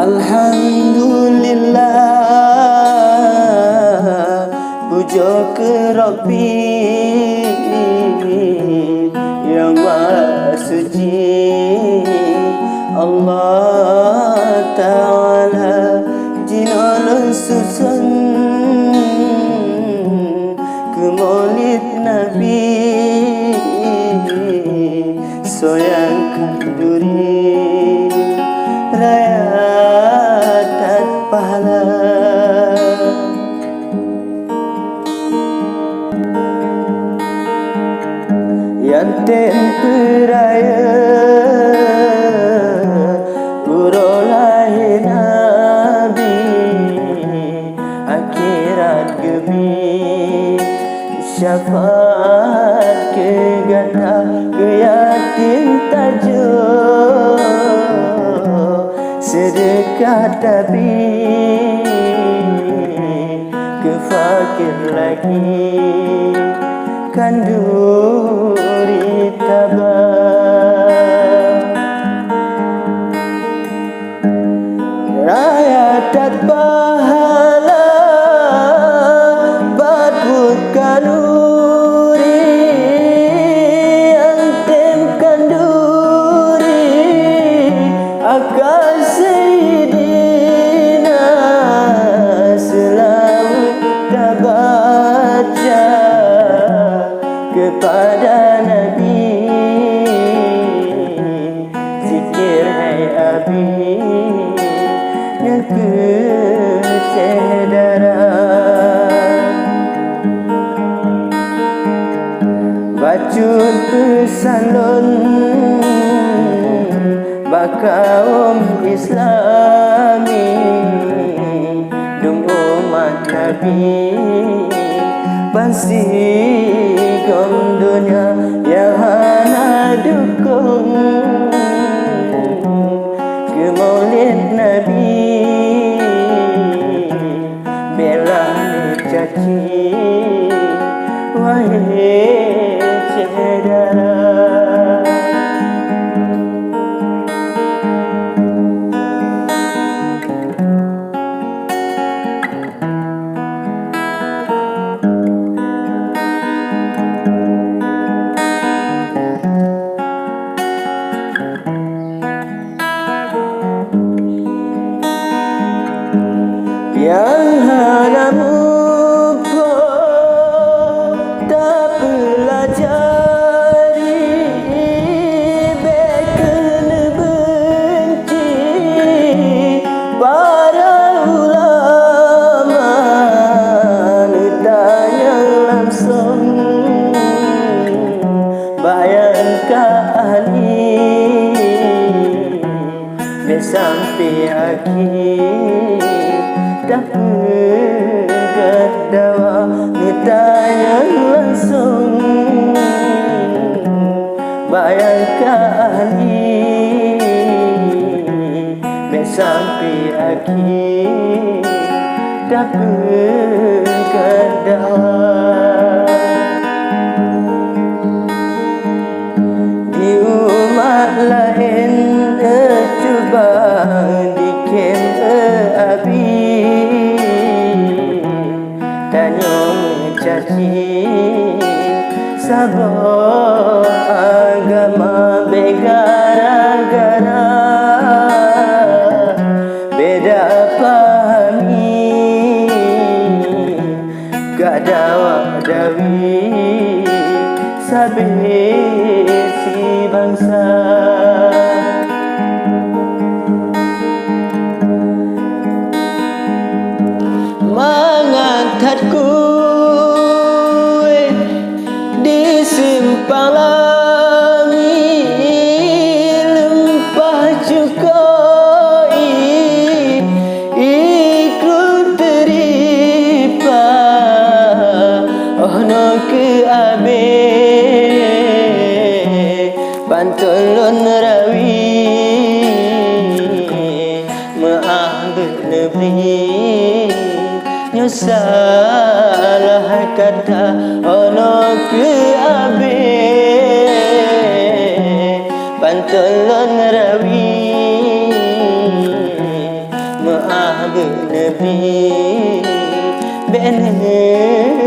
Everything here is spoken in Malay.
Alhamdulillah, puja ke Rabbi yang Maha Suci. Allah Ta'ala jinalun susun ke Maulid Nabii, soyangkan duri raya dan pahala. Yang temperaya urolai Nabii, akhirat gemi syafaat ke gata ke yatim tajuk, sedekah tapi ke fakir lagi kanduri tabah. Raya dat pahala badut kanuri, antem kanduri akan Sayyidina, selalu baca kepada Nabii, zikir hai Abi yang kecedaran. Bacun pesalun bakaum Islami, dung umat Nabii bansi gom dunia yang hana dukung ke Maulid Nabii, bela caci wahai cedera. Yang hana muka tak pelajari, beken benci para ulama, tanya langsung bayangkan ahli sampai akhir tak berdawa, ditanya langsung bayangkan ahli sampai akhir tak berdawa. Di umat lain cuba dikem Abi, tanya mencaci sabar agama begara-gara, beda pahami gak dawa-dawi sabih si bangsa. Mengangkatku di simpang langit, lempah cukoi ikut teripa, oh no ke abe Panton rawi mengambil negeri, salah kata ono ke abe Panton rawi Nabii Bene